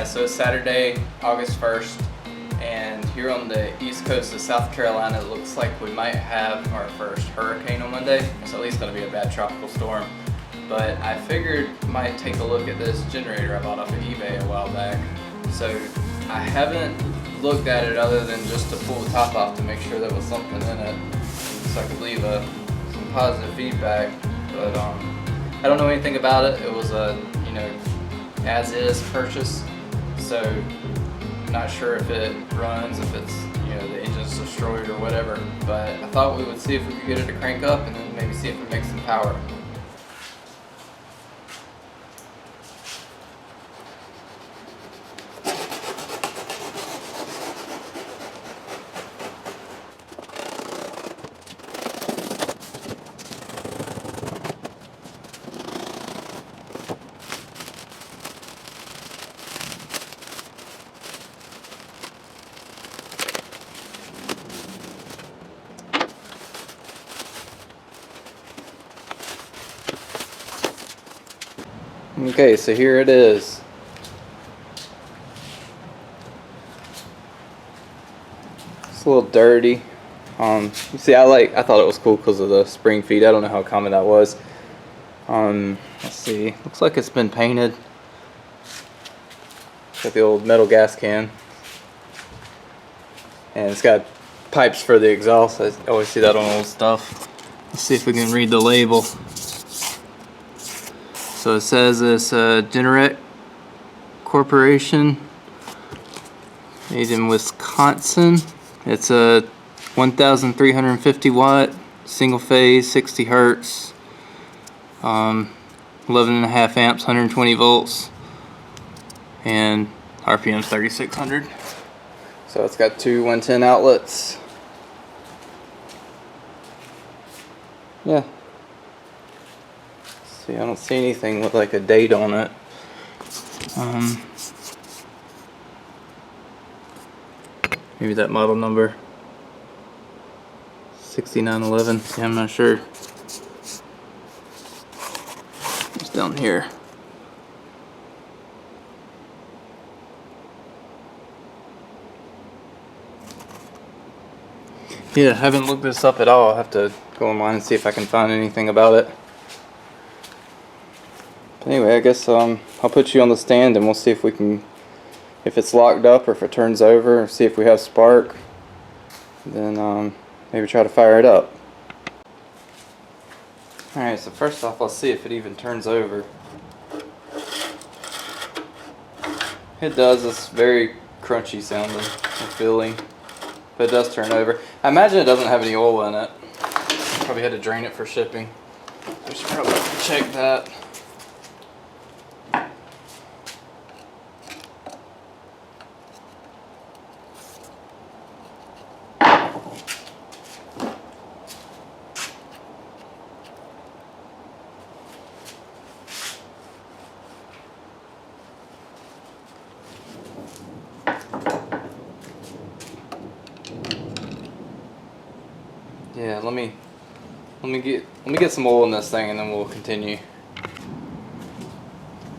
So it's Saturday, August 1st, and here on the east coast of South Carolina, it looks like we might have our first hurricane on Monday. It's at least going to be a bad tropical storm. But I figured I might take a look at this generator I bought off of eBay a while back. So I haven't looked at it other than just to pull the top off to make sure there was something in it, so I could leave some positive feedback. But I don't know anything about it. It was a as-is purchase, so not sure if it runs, if it's the engine's destroyed or whatever. But I thought we would see if we could get it to crank up and then maybe see if it makes some power. Okay, so here it is. It's a little dirty. You see, I thought it was cool because of the spring feed. I don't know how common that was. Let's see. Looks like it's been painted. Got the old metal gas can, and it's got pipes for the exhaust. I always see that on old stuff. Let's see if we can read the label. So it says it's Vinocor Corporation, made in Wisconsin. It's a 1,350 watt, single phase, 60 hertz, 11.5 amps, 120 volts, and RPM 3600. So it's got two 110 outlets. Yeah. See, I don't see anything with like a date on it. Maybe that model number 6911. Yeah, I'm not sure. It's down here. Yeah, I haven't looked this up at all. I'll have to go online and see if I can find anything about it. Anyway, I guess I'll put you on the stand and we'll see if we can, if it's locked up or if it turns over, or see if we have spark. Then maybe try to fire it up. Alright, so first off, let's see if it even turns over. It does. It's very crunchy sounding and feeling, but it does turn over. I imagine it doesn't have any oil in it. Probably had to drain it for shipping. I should probably check that. Yeah, let me get some oil in this thing and then we'll continue.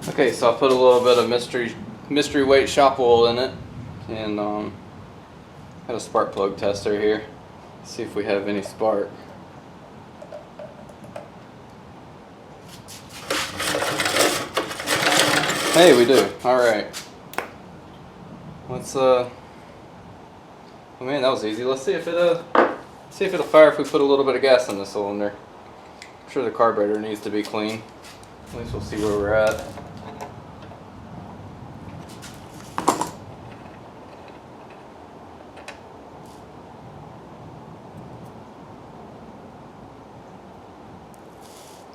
Okay, so I put a little bit of mystery weight shop oil in it, and got a spark plug tester here. Let's see if we have any spark. Hey, we do. All right. Let's oh man, that was easy. Let's see if it'll fire if we put a little bit of gas in the cylinder. I'm sure the carburetor needs to be clean. At least we'll see where we're at.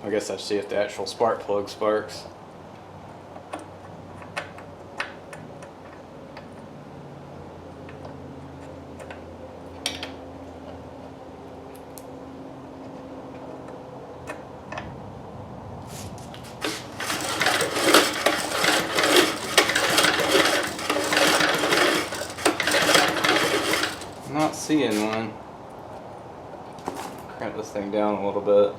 I guess I should see if the actual spark plug sparks. I'm not seeing one. Crank this thing down a little bit.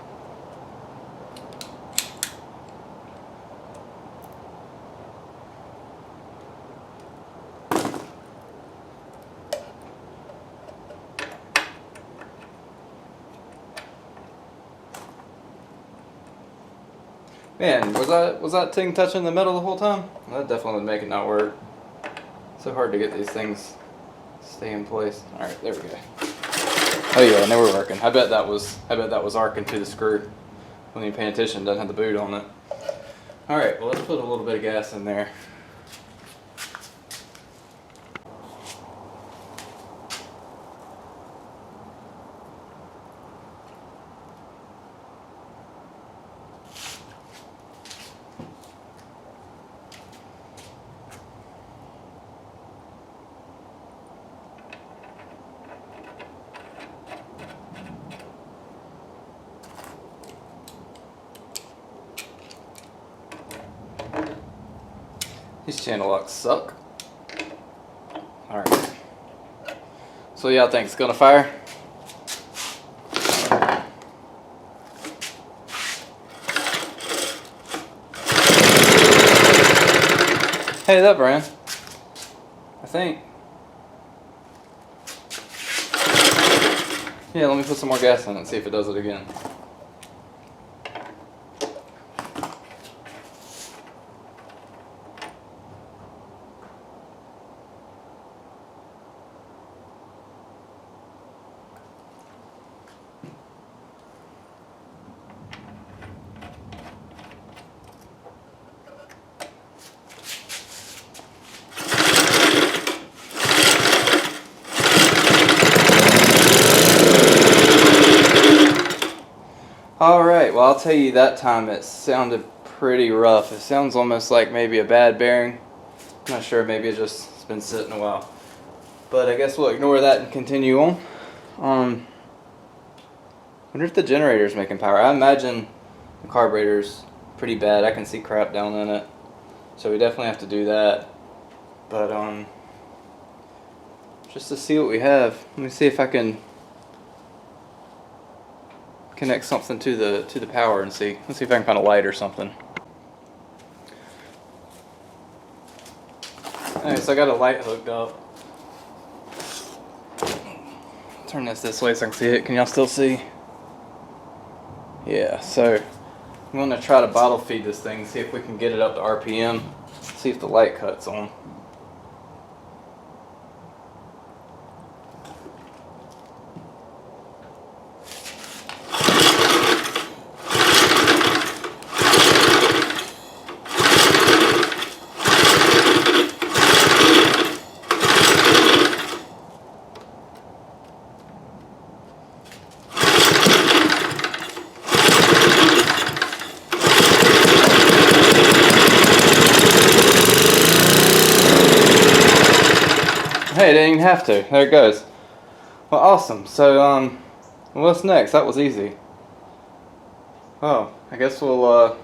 Man, was that thing touching the metal the whole time? That definitely would make it not work. So hard to get these things stay in place. All right, there we go. Oh yeah, now we're working. I bet that was arcing to the screw. When you're paying attention, it doesn't have the boot on it. All right, well let's put a little bit of gas in there. These channel locks suck. Alright. So y'all think it's gonna fire? Hey, that ran. I think. Yeah, let me put some more gas in it and see if it does it again. Alright, well I'll tell you that time it sounded pretty rough. It sounds almost like maybe a bad bearing. I'm not sure, maybe it's been sitting a while. But I guess we'll ignore that and continue on. Wonder if the generator's making power. I imagine the carburetor's pretty bad. I can see crap down in it. So we definitely have to do that. But just to see what we have, let me see if I can connect something to the power and see. Let's see if I can find a light or something. Alright, so I got a light hooked up. Turn this way so I can see it. Can y'all still see? Yeah, so I'm going to try to bottle feed this thing, see if we can get it up to RPM, see if the light cuts on. Hey, it didn't even have to. There it goes. Well, awesome. So, what's next? That was easy. Oh, I guess we'll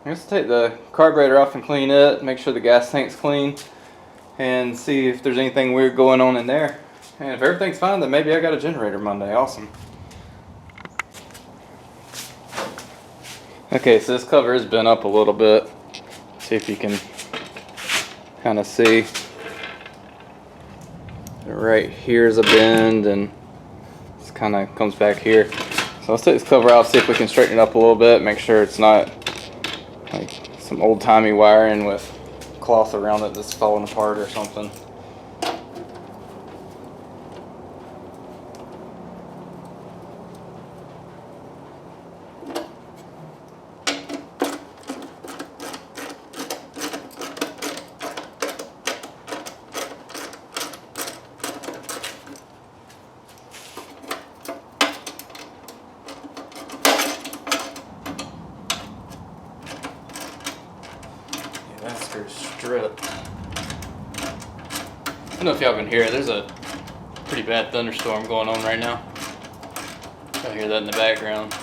take the carburetor off and clean it, make sure the gas tank's clean, and see if there's anything weird going on in there. And if everything's fine, then maybe I got a generator Monday. Awesome. Okay, so this cover has been up a little bit. See if you can kind of see. Right here's a bend, and it kind of comes back here. So let's take this cover out, see if we can straighten it up a little bit, make sure it's not like some old-timey wiring with cloth around it that's falling apart or something. That screw's stripped. I don't know if y'all can hear it. There's a pretty bad thunderstorm going on right now. I hear that in the background.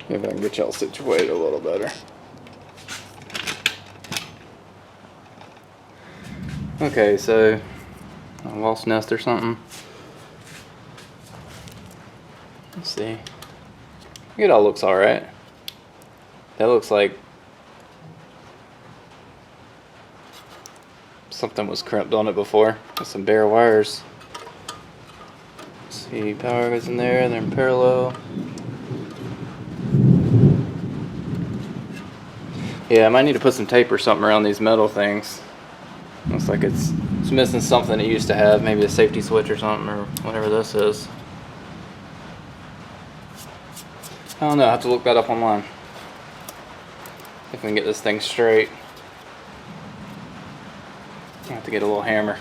Maybe I can get y'all situated a little better. Okay, so A wasp nest or something. Let's see. I think it all looks alright. That looks like something was crimped on it before with some bare wires. Let's see, power goes in there, they're in parallel. Yeah, I might need to put some tape or something around these metal things. Looks like it's missing something it used to have, maybe a safety switch or something, or whatever this is. I don't know, I have to look that up online. If we can get this thing straight. I have to get a little hammer.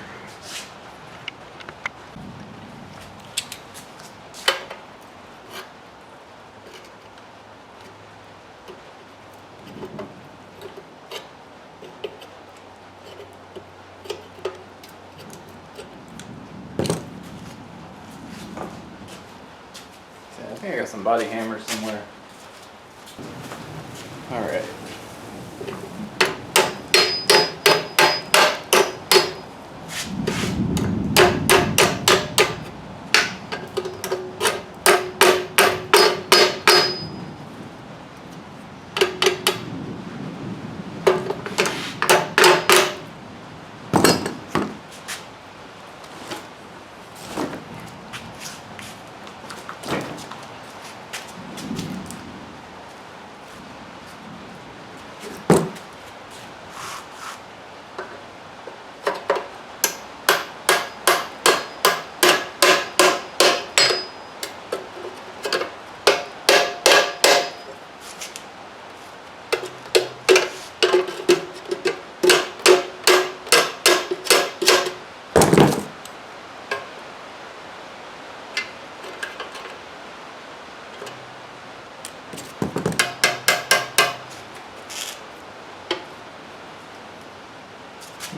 I think I got some body hammers somewhere. Alright.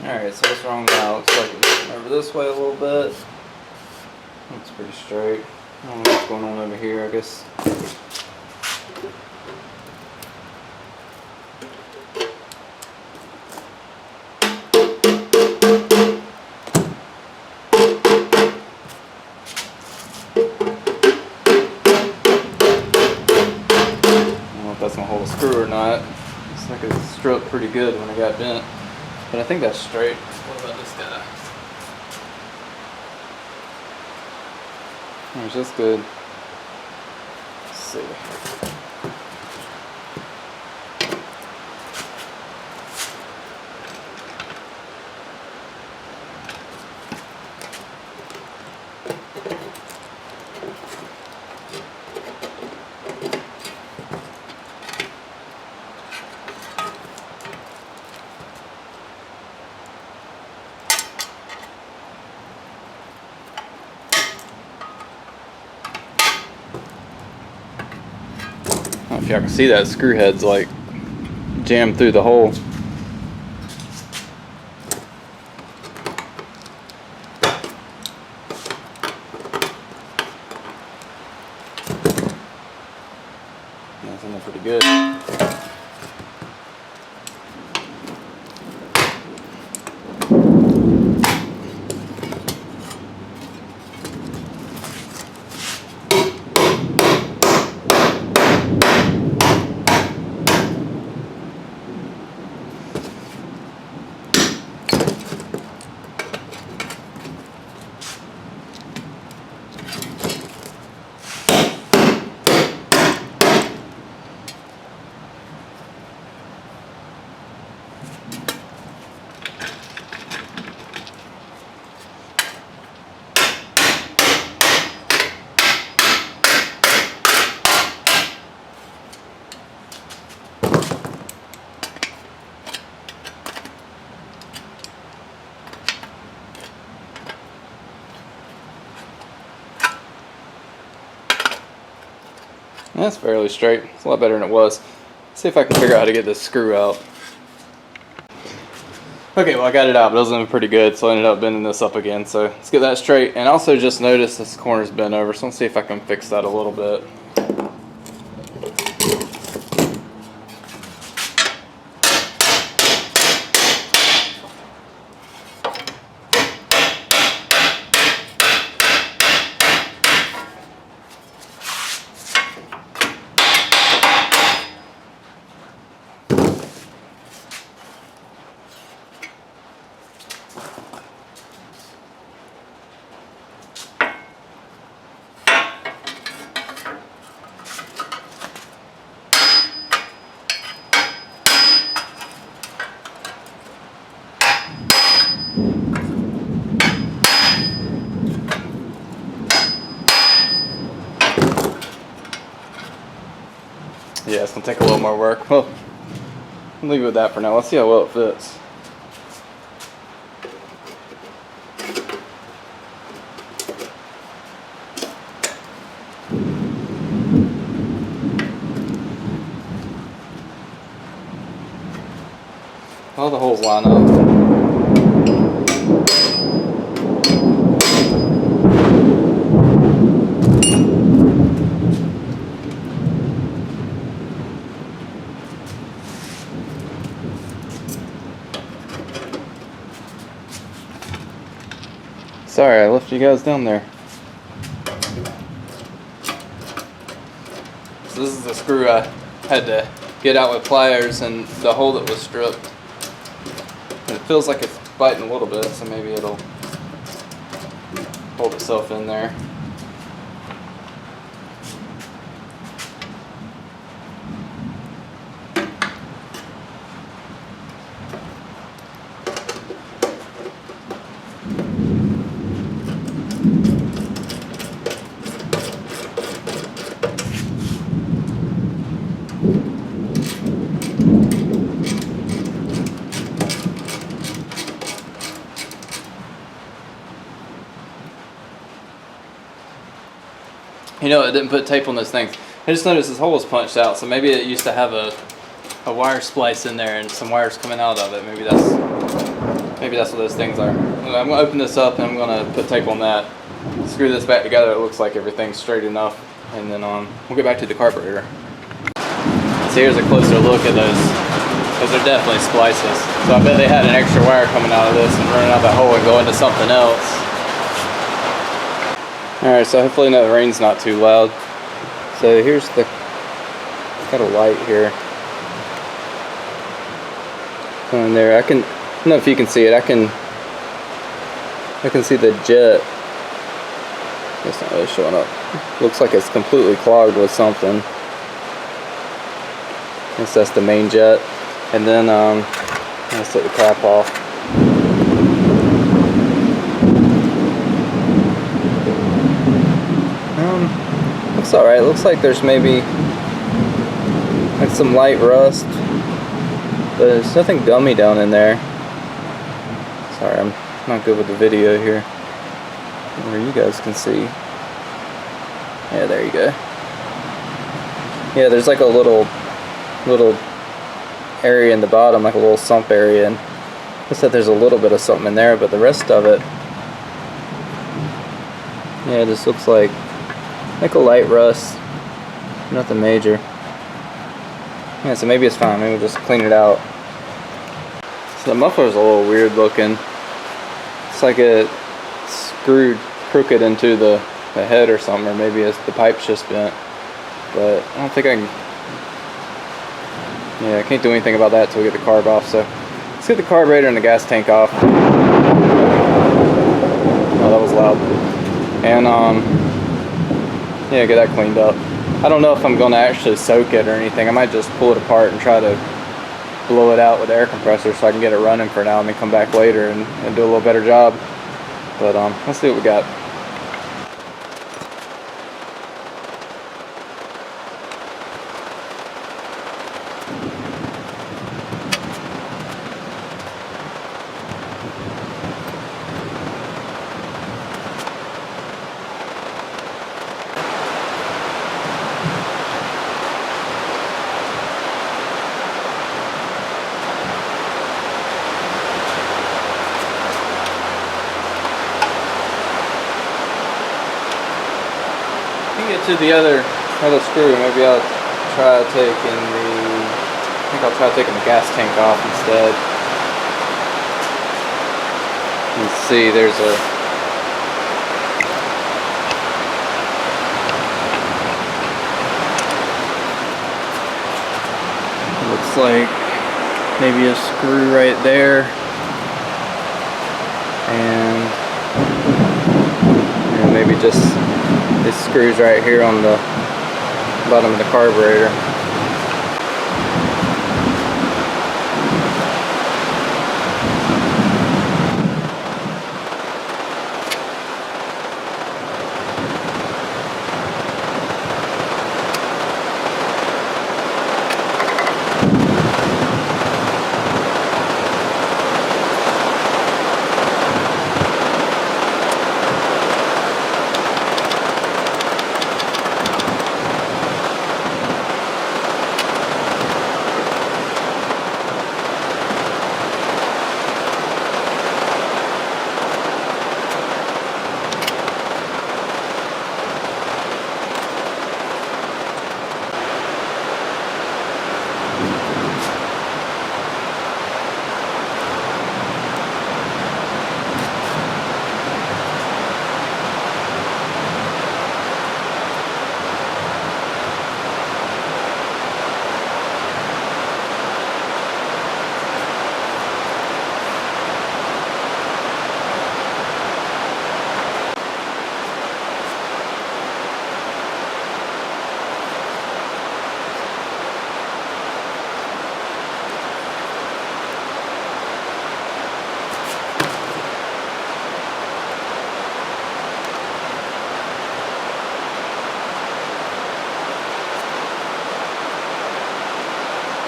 Alright, so what's wrong now? Looks like it's over this way a little bit. Looks pretty straight. I don't know what's going on over here, I guess. I don't know if that's gonna hold a screw or not. Looks like it struck pretty good when it got bent. But I think that's straight. What about this guy? There's this good. Let's see. I don't know if y'all can see that screw head's like jammed through the hole. That's in there pretty good. That's fairly straight. It's a lot better than it was. Let's see if I can figure out how to get this screw out. Okay, well I got it out, but it wasn't pretty good, so I ended up bending this up again. So let's get that straight. And also just noticed this corner's bent over, so let's see if I can fix that a little bit. Yeah, it's gonna take a little more work. Well, I'll leave it with that for now. Let's see how well it fits. All the holes line up. Sorry, I left you guys down there. So this is the screw I had to get out with pliers, and the hole that was stripped. And it feels like it's biting a little bit, so maybe it'll hold itself in there. You know, it didn't put tape on those things. I just noticed this hole was punched out, so maybe it used to have a wire splice in there and some wires coming out of it. Maybe that's what those things are. I'm gonna open this up and I'm gonna put tape on that. Screw this back together. It looks like everything's straight enough, and then we'll get back to the carburetor. So here's a closer look at those. Those are definitely splices. So I bet they had an extra wire coming out of this and running out that hole and going to something else. Alright, so hopefully the rain's not too loud. So here's the, got a light here. On there, I don't know if you can see it, I can see the jet. It's not really showing up. Looks like it's completely clogged with something. I guess that's the main jet. And then, let's take the cap off. Looks alright. Looks like there's maybe like some light rust, but there's nothing gummy down in there. Sorry, I'm not good with the video here. Where you guys can see. Yeah, there you go. Yeah, there's like a little area in the bottom, like a little sump area, and looks like there's a little bit of something in there, but the rest of it, yeah, this looks like a light rust, nothing major. Yeah, so maybe it's fine. Maybe we'll just clean it out. So the muffler's a little weird looking. It's like it screwed crooked into the head or something, or maybe it's the pipe's just bent. But I don't think I can. Yeah, I can't do anything about that until we get the carb off. So let's get the carburetor and the gas tank off. Oh, that was loud. And yeah, get that cleaned up. I don't know if I'm going to actually soak it or anything. I might just pull it apart and try to blow it out with the air compressor so I can get it running for now and then come back later and do a little better job. But let's see what we got. Get to the other screw. Maybe I'll try taking the gas tank off instead. Let's see, there's a looks like maybe a screw right there, and maybe just this screws right here on the bottom of the carburetor.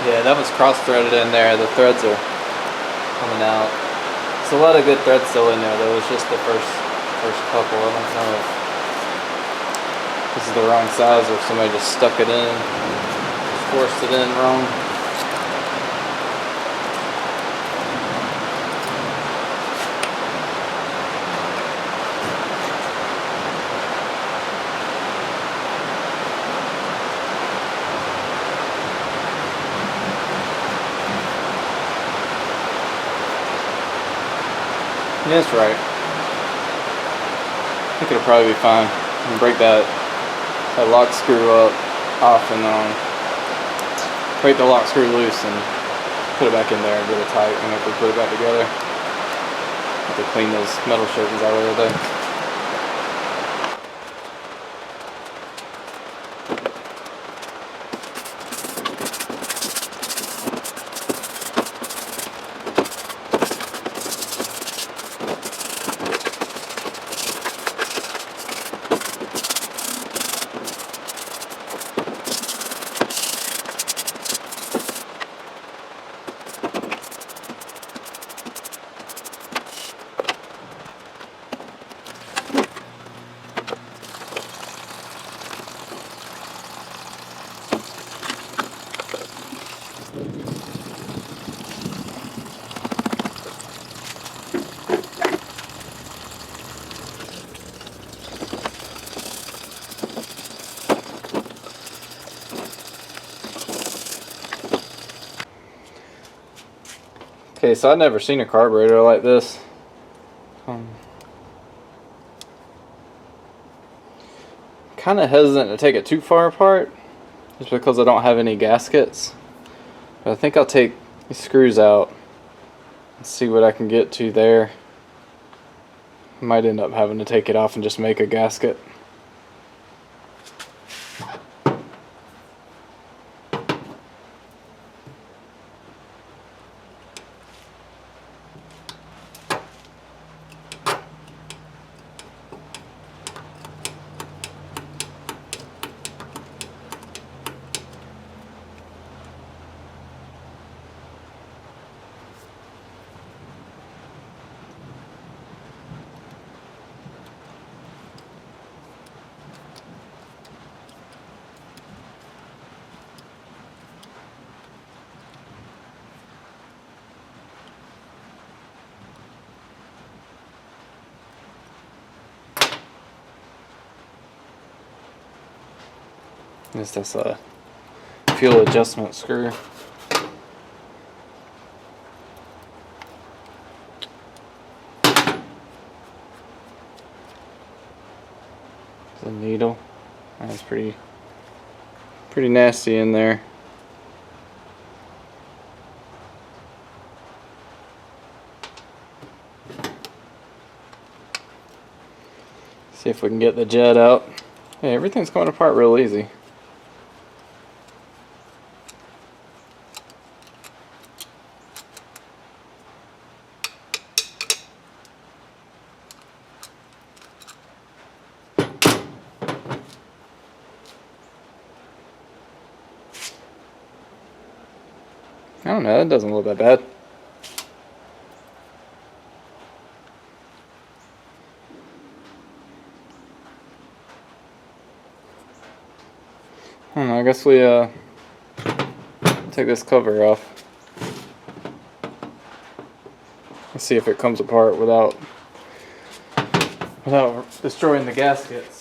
Yeah, that was cross-threaded in there. The threads are coming out. There's a lot of good threads still in there though. It's just the first couple. I don't know if this is the wrong size or if somebody just stuck it in, just forced it in wrong. Yeah, that's right. I think it'll probably be fine. You can break that lock screw off and break the lock screw loose and put it back in there and get it tight whenever we put it back together. Have to clean those metal shavings out of there though. Okay, so I've never seen a carburetor like this. Kind of hesitant to take it too far apart, just because I don't have any gaskets. But I think I'll take these screws out and see what I can get to there. Might end up having to take it off and just make a gasket. That's a fuel adjustment screw. It's a needle. That's pretty nasty in there. See if we can get the jet out. Hey, everything's coming apart real easy. I don't know, that doesn't look that bad. I don't know, I guess we take this cover off. Let's see if it comes apart without destroying the gaskets.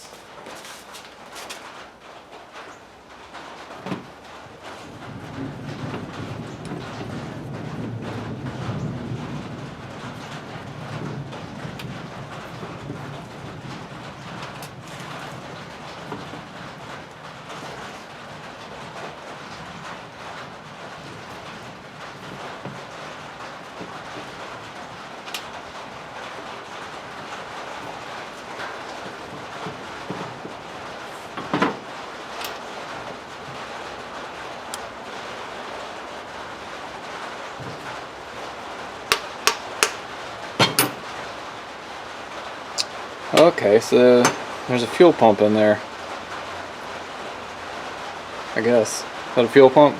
Okay, so there's a fuel pump in there. I guess. Is that a fuel pump?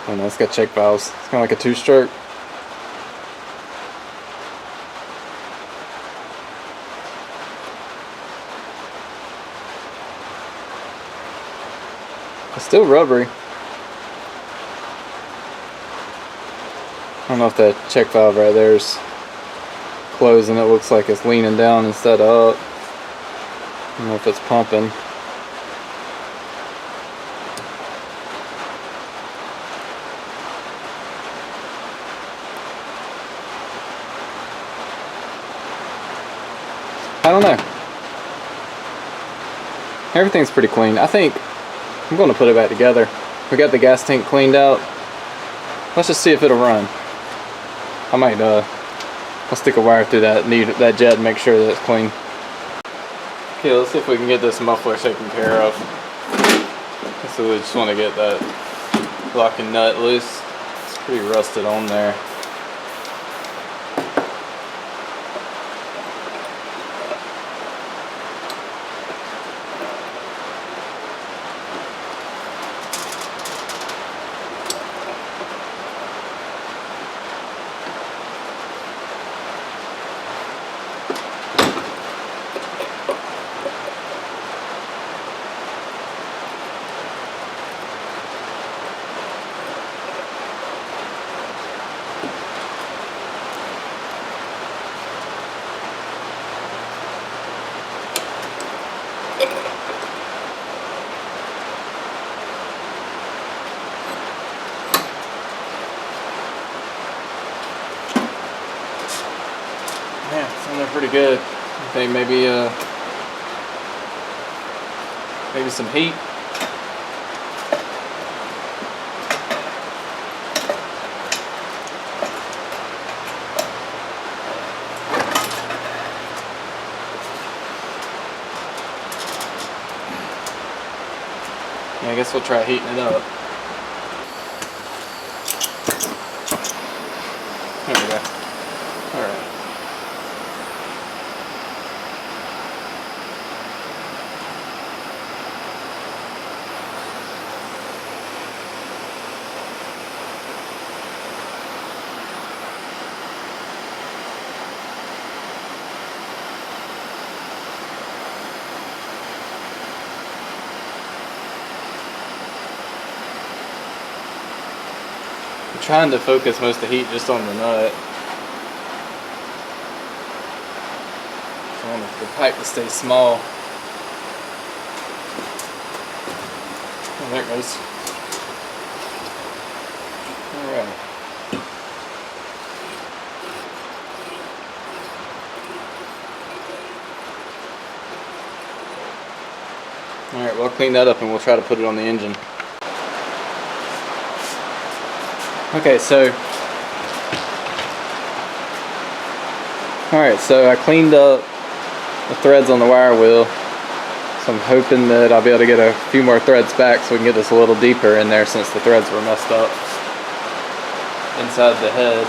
Oh no, it's got check valves. It's kind of like a two-stroke. It's still rubbery. I don't know if that check valve right there is closed and it looks like it's leaning down instead of up. I don't know if it's pumping. I don't know. Everything's pretty clean. I think I'm going to put it back together. We got the gas tank cleaned out. Let's just see if it'll run. I might I'll stick a wire through that jet and make sure that it's clean. Okay, let's see if we can get this muffler taken care of. So we just want to get that locking nut loose. It's pretty rusted on there. Yeah, it's on there pretty good. I think maybe some heat. Yeah, I guess we'll try heating it up. There we go. Alright. I'm trying to focus most of the heat just on the nut. I want the pipe to stay small. Oh, there it goes. Alright. Alright, well, I'll clean that up and we'll try to put it on the engine. Okay, so I cleaned up the threads on the wire wheel, so I'm hoping that I'll be able to get a few more threads back so we can get this a little deeper in there since the threads were messed up inside the head.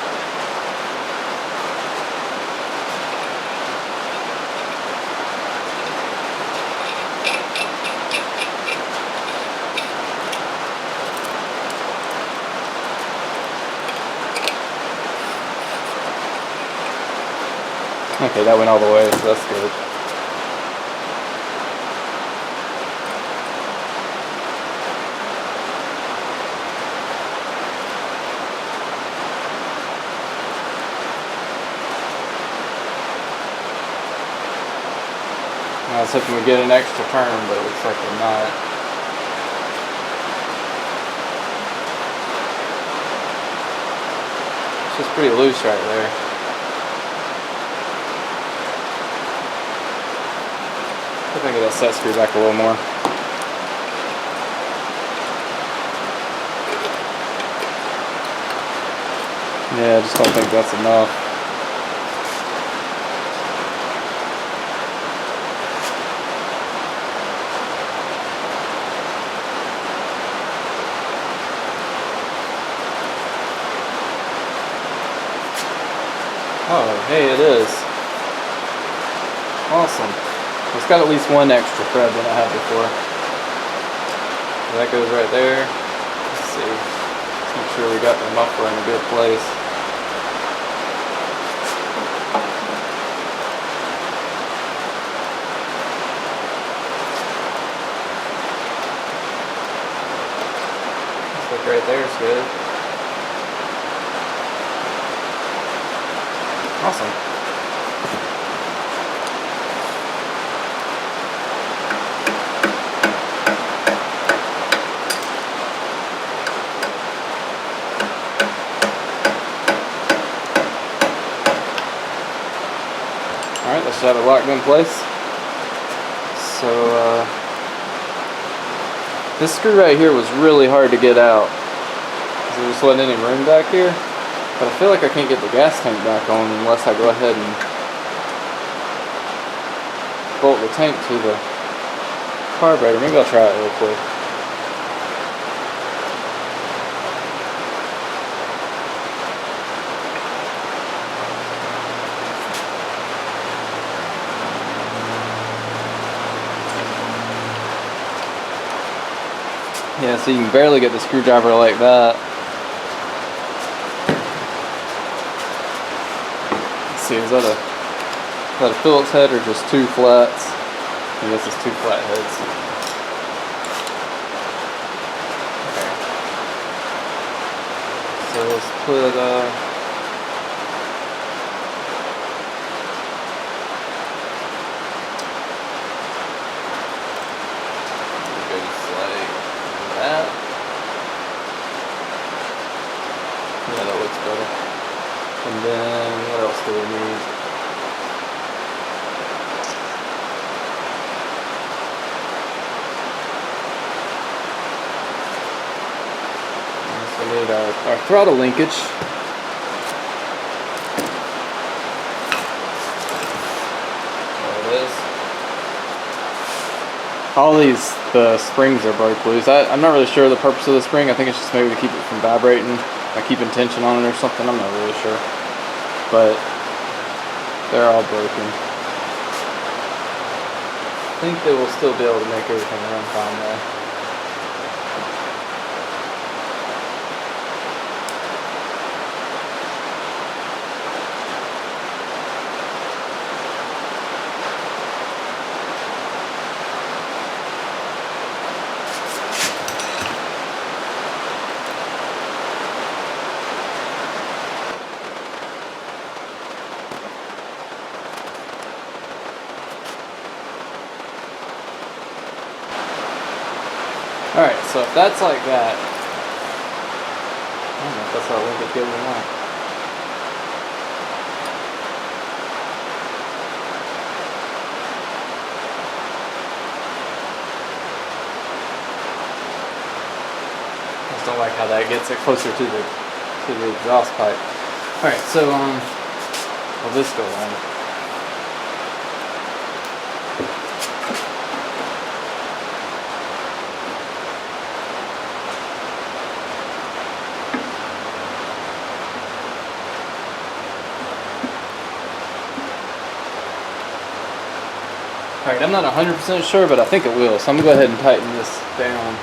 Okay, that went all the way, so that's good. I was hoping we'd get an extra turn, but it looks like we're not. It's just pretty loose right there. I think it'll set screw back a little more. Yeah, I just don't think that's enough. Oh, hey, it is. Awesome. It's got at least one extra thread than I had before. So that goes right there. Let's see. Let's make sure we got the muffler in a good place. This look right there is good. Awesome. Alright, let's have it locked in place. So, this screw right here was really hard to get out, because there just wasn't any room back here. But I feel like I can't get the gas tank back on unless I go ahead and bolt the tank to the carburetor. Maybe I'll try it real quick. Yeah, so you can barely get the screwdriver like that. Let's see, is that a Phillips head or just two flats? I guess it's two flat heads. Okay. So let's put that. Yeah, that looks better. And then what else do we need? So we need our throttle linkage. There it is. All these, the springs are broke loose. I'm not really sure the purpose of the spring. I think it's just maybe to keep it from vibrating, like keeping tension on it or something. I'm not really sure. But they're all broken. I think they will still be able to make everything run fine though. Alright, so if that's like that, I don't know if that's how I link it together or not. I just don't like how that gets it closer to the exhaust pipe. Alright, so will this go on? Alright, I'm not 100% sure, but I think it will, so I'm going to go ahead and tighten this down.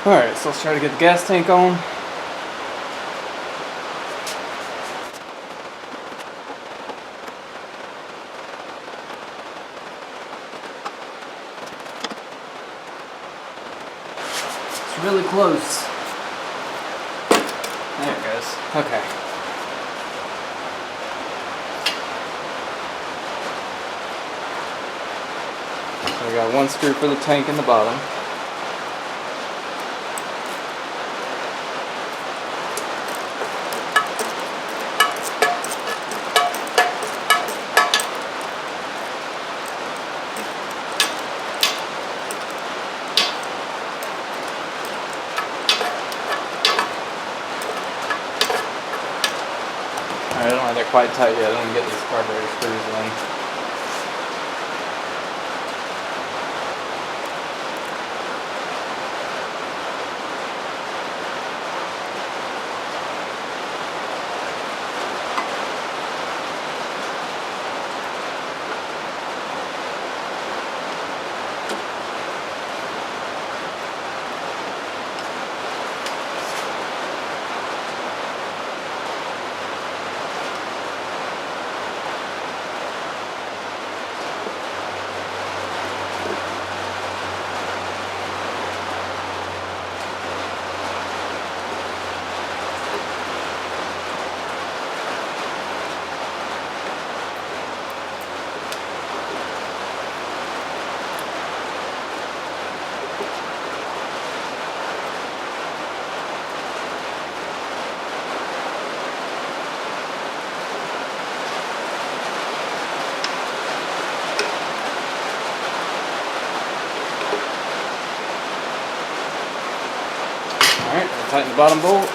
Alright, so let's try to get the gas tank on. Really close. There it goes. Okay. So we got one screw for the tank in the bottom. I don't have that quite tight yet. I don't get these carburetor screws in. Tighten the bottom bolt.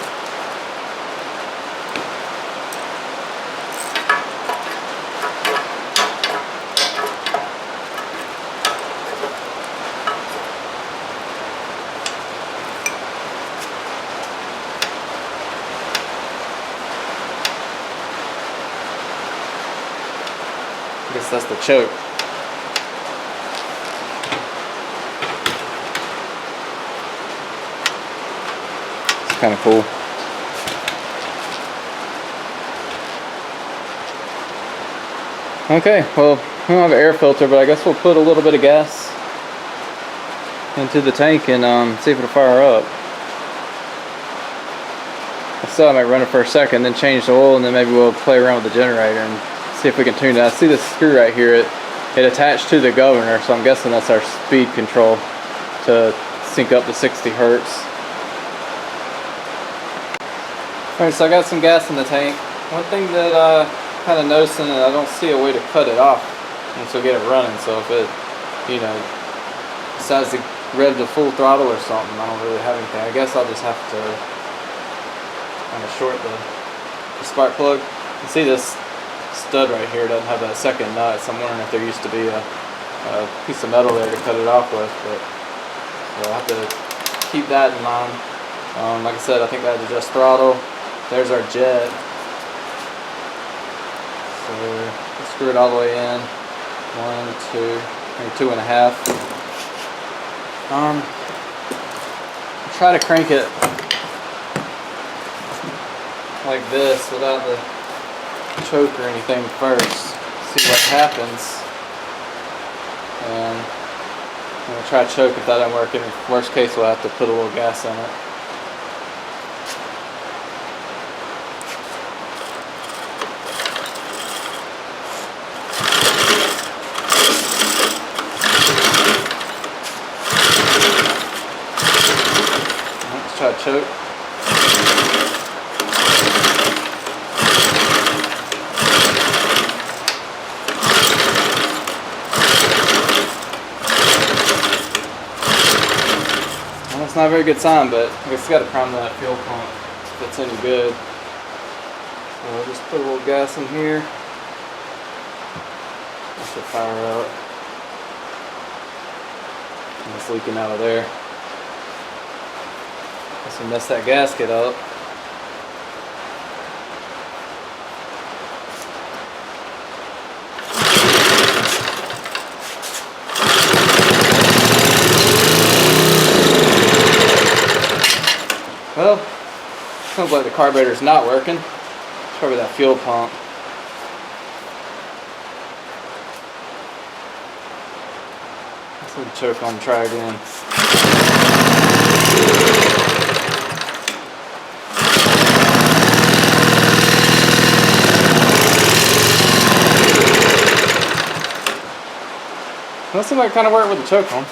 I guess that's the choke. It's kind of cool. Okay, well, we don't have an air filter, but I guess we'll put a little bit of gas into the tank and see if it'll fire up. I still might run it for a second, then change the oil, and then maybe we'll play around with the generator and see if we can tune it. I see this screw right here. It attached to the governor, so I'm guessing that's our speed control to sync up to 60 hertz. Alright, so I got some gas in the tank. One thing that I kind of noticing, and I don't see a way to cut it off once we get it running. So if it, you know, decides to rev to full throttle or something, I don't really have anything. I guess I'll just have to kind of short the spark plug. You see this stud right here doesn't have that second nut, so I'm wondering if there used to be a piece of metal there to cut it off with, but so I'll have to keep that in mind. Like I said, I think I had to adjust throttle. There's our jet. So let's screw it all the way in. 1, 2, maybe 2.5. Try to crank it like this without the choke or anything first. See what happens. And I'm gonna try to choke if that doesn't work. In worst case, we'll have to put a little gas in it. Let's try to choke. It's not a very good sign, but I guess it's got to prime that fuel pump if it's any good. So I'll just put a little gas in here. That should fire up. And it's leaking out of there. Guess we messed that gasket up. Well, sounds like the carburetor's not working. It's probably that fuel pump. Let's let the choke on and try again. That seemed like it kind of worked with the choke on.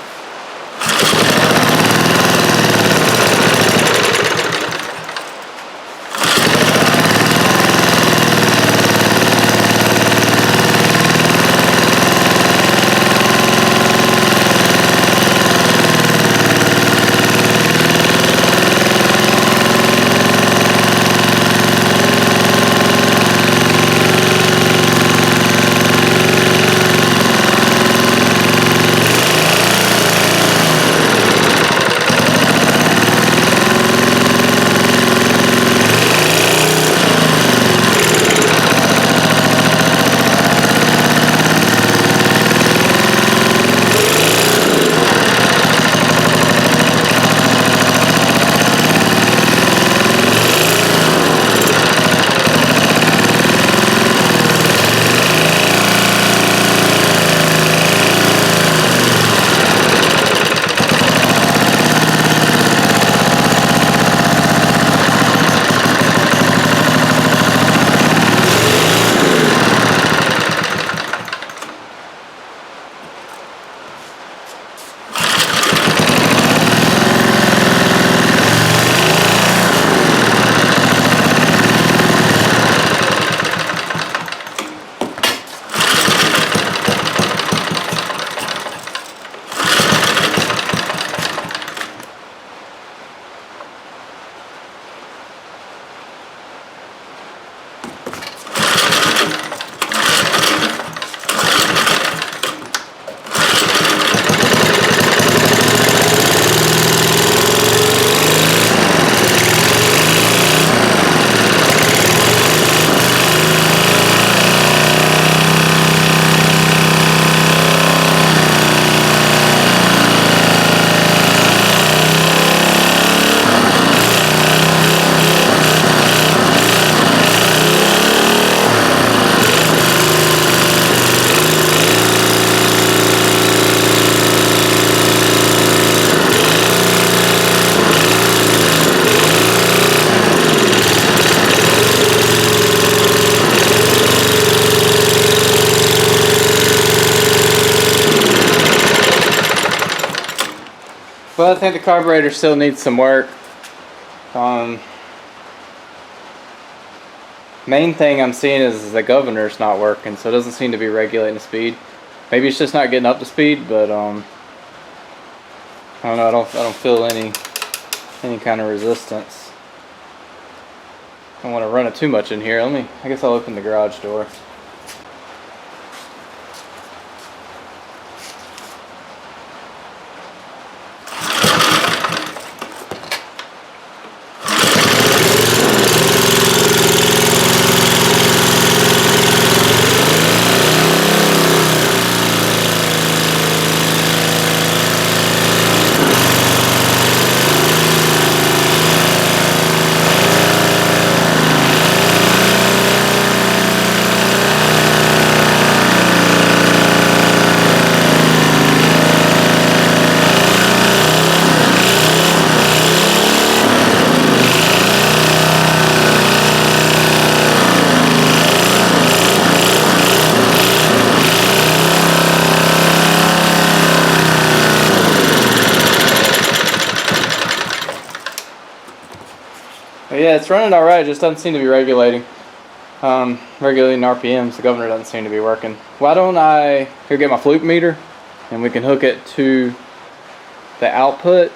Well, I think the carburetor still needs some work. Main thing I'm seeing is the governor's not working, so it doesn't seem to be regulating the speed. Maybe it's just not getting up to speed, but I don't know. I don't feel any kind of resistance. I don't want to run it too much in here. I guess I'll open the garage door. Yeah, it's running alright, it just doesn't seem to be regulating. Regulating RPMs, the governor doesn't seem to be working. Why don't I go get my fluke meter and we can hook it to the output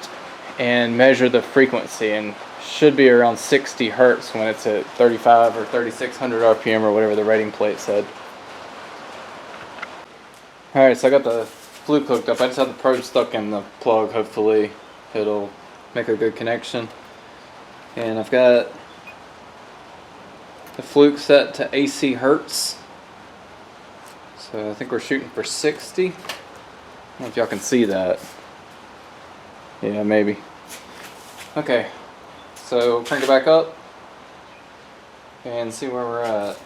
and measure the frequency, and should be around 60 hertz when it's at 35 or 3600 RPM or whatever the rating plate said. Alright, so I got the fluke hooked up. I just have the probe stuck in the plug. Hopefully it'll make a good connection. And I've got the fluke set to AC hertz. So I think we're shooting for 60. I don't know if y'all can see that. Yeah, maybe. Okay, so crank it back up and see where we're at.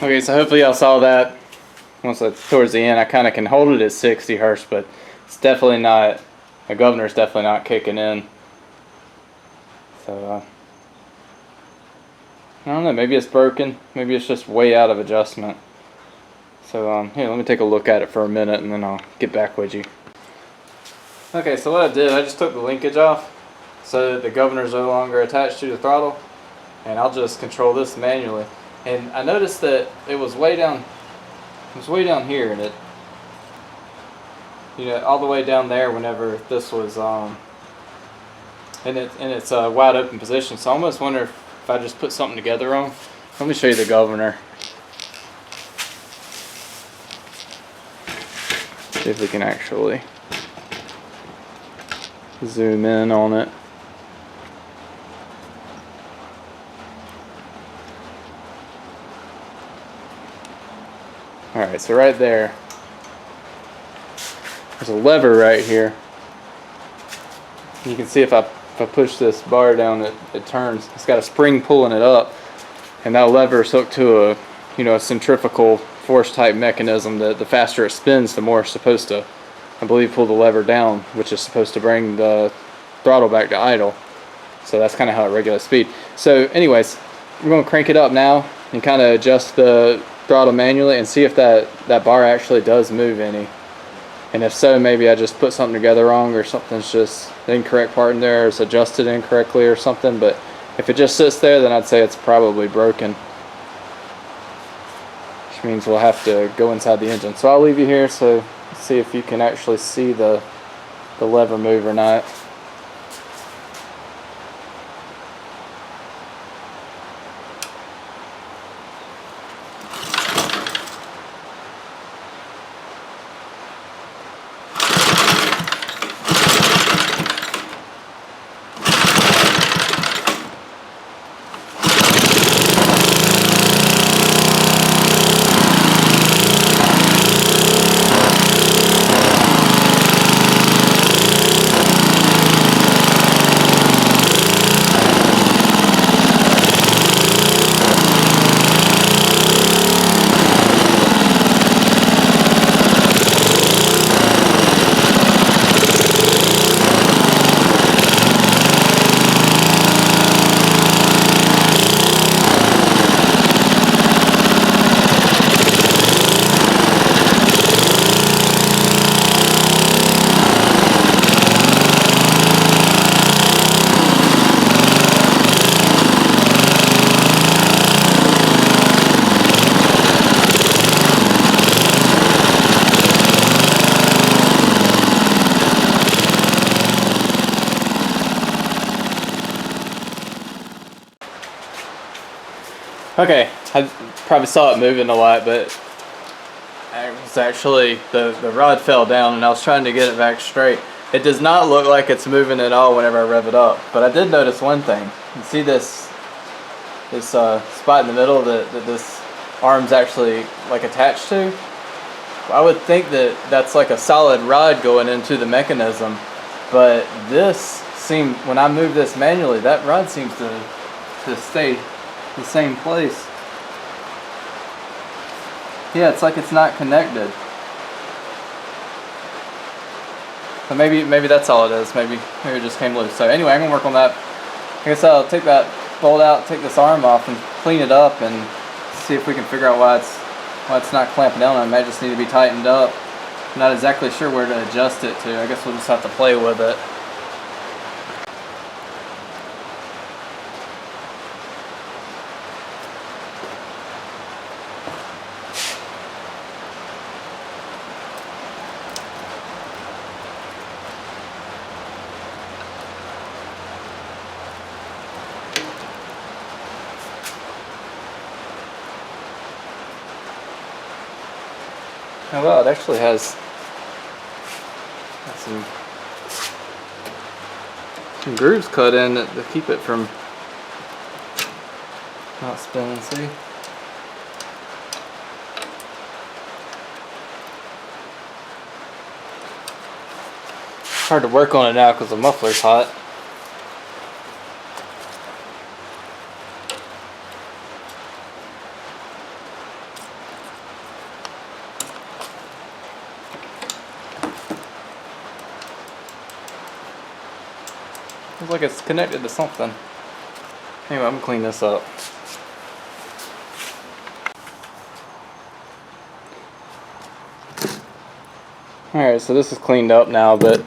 Okay, so hopefully y'all saw that. Once it's towards the end, I kind of can hold it at 60 hertz, but it's definitely not, the governor's definitely not kicking in. So, I don't know, maybe it's broken, maybe it's just way out of adjustment. So, here, let me take a look at it for a minute and then I'll get back with you. Okay, so what I did, I just took the linkage off so that the governor's no longer attached to the throttle, and I'll just control this manually. And I noticed that it was way down here, and it, you know, all the way down there whenever this was in its wide open position. So I almost wonder if I just put something together wrong. Let me show you the governor. See if we can actually zoom in on it. Alright, so right there, there's a lever right here. You can see if I push this bar down, it turns. It's got a spring pulling it up, and that lever is hooked to a, you know, a centrifugal force type mechanism that the faster it spins, the more it's supposed to, I believe, pull the lever down, which is supposed to bring the throttle back to idle. So that's kind of how it regulates speed. So anyways, we're going to crank it up now and kind of adjust the throttle manually and see if that bar actually does move any. And if so, maybe I just put something together wrong, or something's just the incorrect part in there, or it's adjusted incorrectly or something. But if it just sits there, then I'd say it's probably broken, which means we'll have to go inside the engine. So I'll leave you here so see if you can actually see the lever move or not. Okay, I probably saw it moving a lot, but it was actually, the rod fell down and I was trying to get it back straight. It does not look like it's moving at all whenever I rev it up, but I did notice one thing. You see this spot in the middle that this arm's actually like attached to? I would think that that's like a solid rod going into the mechanism, but this seemed, when I move this manually, that rod seems to stay the same place. Yeah, it's like it's not connected. So maybe that's all it is. Maybe it just came loose. So anyway, I'm gonna work on that. I guess I'll take that bolt out, take this arm off, and clean it up, and see if we can figure out why it's not clamping down. It might just need to be tightened up. I'm not exactly sure where to adjust it to. I guess we'll just have to play with it. Oh well, it actually has some grooves cut in to keep it from not spinning, see? Hard to work on it now because the muffler's hot. Looks like it's connected to something. Anyway, I'm gonna clean this up. Alright, so this is cleaned up now, but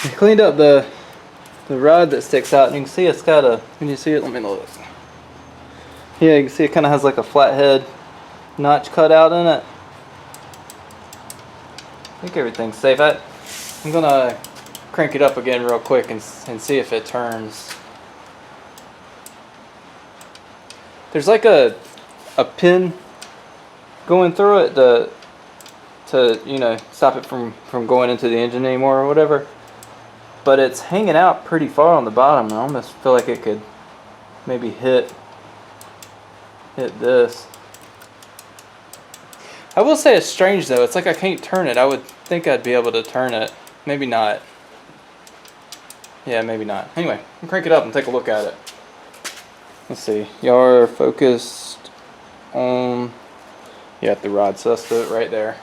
I cleaned up the rod that sticks out, and you can see it's got a, can you see it? Let me look. Yeah, you can see it kind of has like a flathead notch cut out in it. I think everything's safe. I'm gonna crank it up again real quick and see if it turns. There's like a pin going through it to you know, stop it from going into the engine anymore or whatever, but it's hanging out pretty far on the bottom. I almost feel like it could maybe hit this. I will say it's strange though. It's like I can't turn it. I would think I'd be able to turn it. Maybe not. Yeah, maybe not. Anyway, I'll crank it up and take a look at it. Let's see. Y'all are focused on, yeah, the rod, so let's do it right there.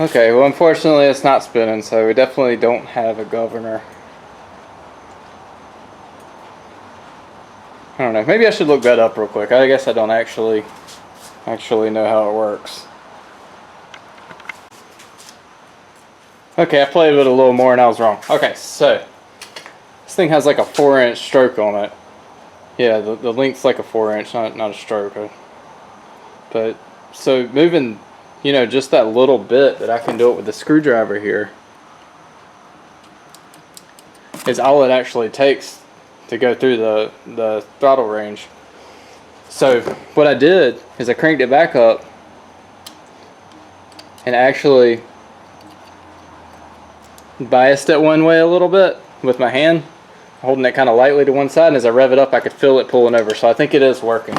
Okay, well unfortunately it's not spinning, so we definitely don't have a governor. I don't know, maybe I should look that up real quick. I guess I don't actually know how it works. Okay, I played with it a little more and I was wrong. Okay, so this thing has like a 4-inch stroke on it. Yeah, the length's like a 4-inch, not a stroke. But so moving, you know, just that little bit that I can do it with the screwdriver here is all it actually takes to go through the throttle range. So what I did is I cranked it back up and actually biased it one way a little bit with my hand, holding it kind of lightly to one side, and as I rev it up I could feel it pulling over, so I think it is working.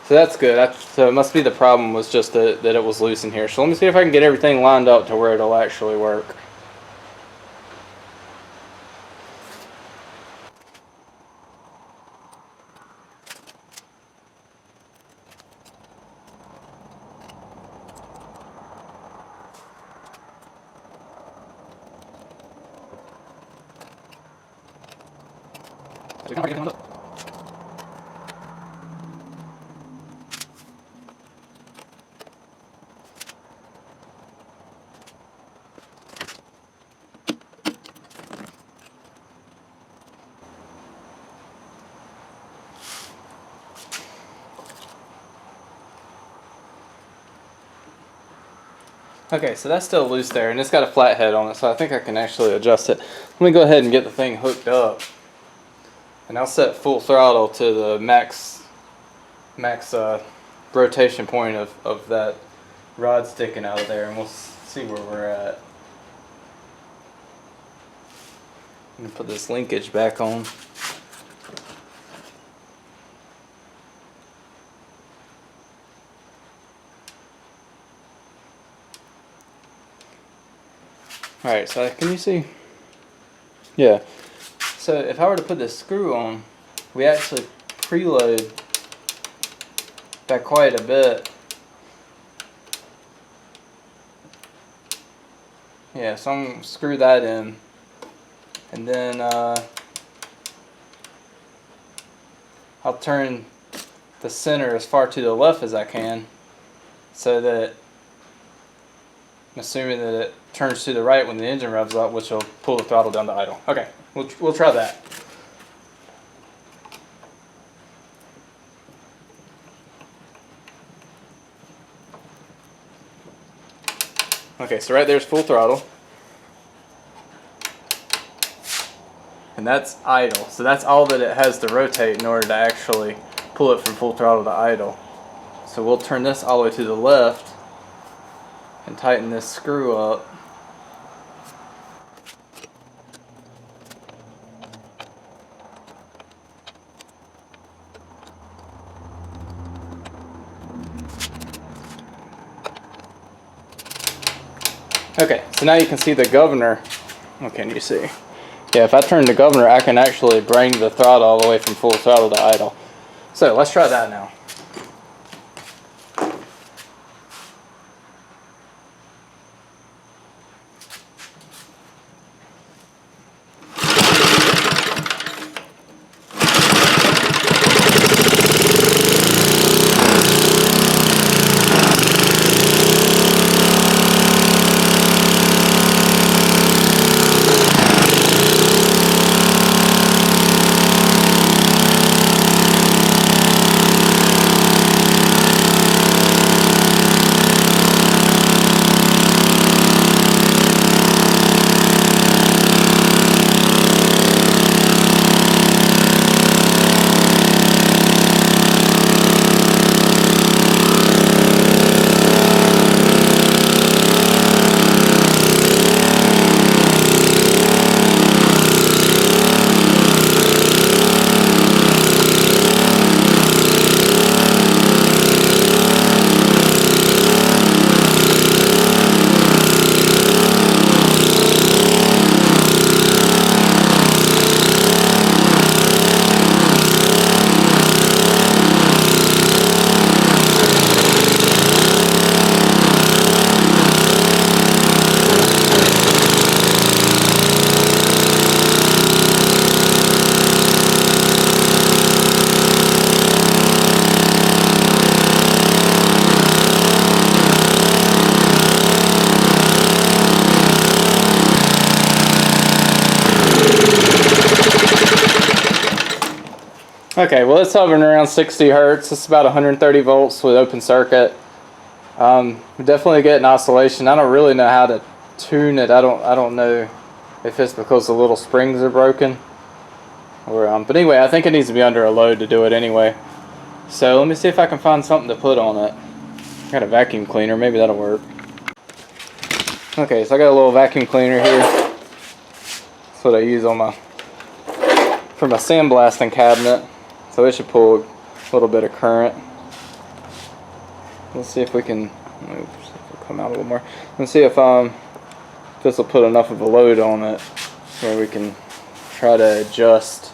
So that's good. So it must be the problem was just that it was loose in here. So let me see if I can get everything lined up to where it'll actually work. Okay, so that's still loose there, and it's got a flat head on it, so I think I can actually adjust it. Let me go ahead and get the thing hooked up, and I'll set full throttle to the max rotation point of that rod sticking out of there, and we'll see where we're at. I'm gonna put this linkage back on. Alright, so can you see? Yeah. So if I were to put this screw on, we actually preload by quite a bit. Yeah, so I'm going to screw that in. And then I'll turn the center as far to the left as I can, so that I'm assuming that it turns to the right when the engine revs up, which will pull the throttle down to idle. Okay, we'll try that. Okay, so right there's full throttle. And that's idle. So that's all that it has to rotate in order to actually pull it from full throttle to idle. So we'll turn this all the way to the left and tighten this screw up. Okay, so now you can see the governor. What can you see? Yeah, if I turn the governor, I can actually bring the throttle all the way from full throttle to idle. So let's try that now. Okay, well it's hovering around 60 hertz. It's about 130 volts with open circuit. We're definitely getting oscillation. I don't really know how to tune it. I don't know if it's because the little springs are broken or but anyway, I think it needs to be under a load to do it anyway. So let me see if I can find something to put on it. Got a vacuum cleaner, maybe that'll work. Okay, so I got a little vacuum cleaner here. That's what I use on for my sandblasting cabinet. So it should pull a little bit of current. Let's see if we can come out a little more. Let's see if this will put enough of a load on it where we can try to adjust.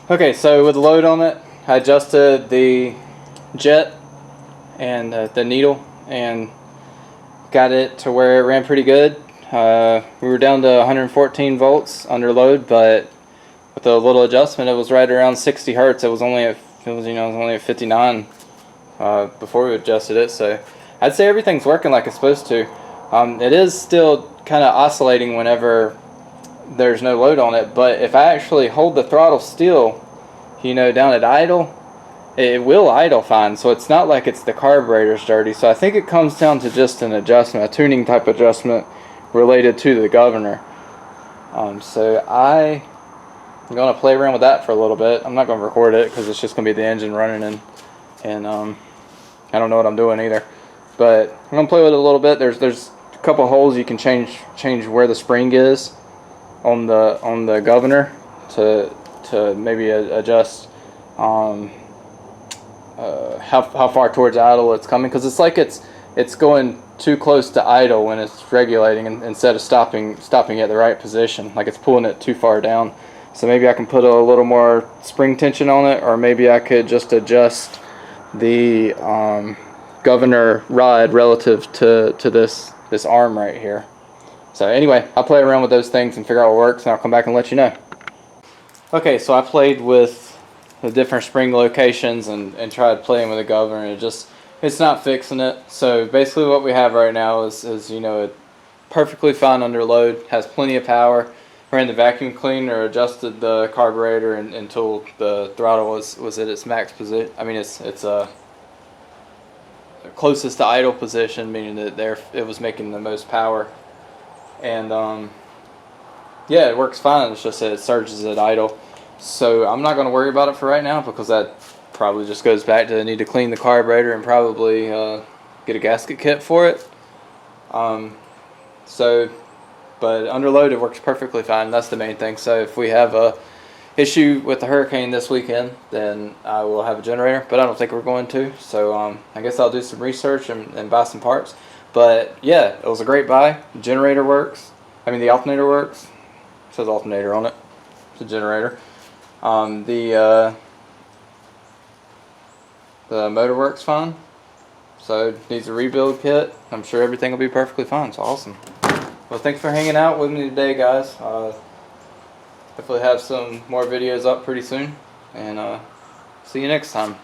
Okay, so with the load on it, I adjusted the jet and the needle and got it to where it ran pretty good. We were down to 114 volts under load, but with a little adjustment, it was right around 60 hertz. It was only at 59 before we adjusted it. So I'd say everything's working like it's supposed to. It is still kind of oscillating whenever there's no load on it, but if I actually hold the throttle still, down at idle, it will idle fine. So it's not like it's the carburetor's dirty. So I think it comes down to just an adjustment, a tuning type adjustment related to the governor. So I'm going to play around with that for a little bit. I'm not going to record it because it's just going to be the engine running and I don't know what I'm doing either. But I'm going to play with it a little bit. There's a couple holes you can change where the spring is on the governor to maybe adjust how far towards idle it's coming, because it's like it's going too close to idle when it's regulating, instead of stopping at the right position, like it's pulling it too far down. So maybe I can put a little more spring tension on it, or maybe I could just adjust the governor rod relative to this arm right here. So anyway, I'll play around with those things and figure out what works, and I'll come back and let you know. Okay, so I played with the different spring locations and tried playing with the governor. It's not fixing it. So basically what we have right now is it perfectly fine under load, has plenty of power. Ran the vacuum cleaner, adjusted the carburetor until the throttle was at its max position. I mean, it's closest to idle position, meaning that it was making the most power. And yeah, it works fine. It's just that it surges at idle. So I'm not going to worry about it for right now, because that probably just goes back to I need to clean the carburetor and probably get a gasket kit for it. But under load it works perfectly fine. That's the main thing. So if we have a issue with the hurricane this weekend, then I will have a generator, but I don't think we're going to. So I guess I'll do some research and buy some parts. But yeah, it was a great buy. The generator works. I mean, the alternator works. It says alternator on it. It's a generator. The motor works fine. So it needs a rebuild kit. I'm sure everything will be perfectly fine. So awesome. Well, thanks for hanging out with me today, guys. Hopefully have some more videos up pretty soon. And see you next time.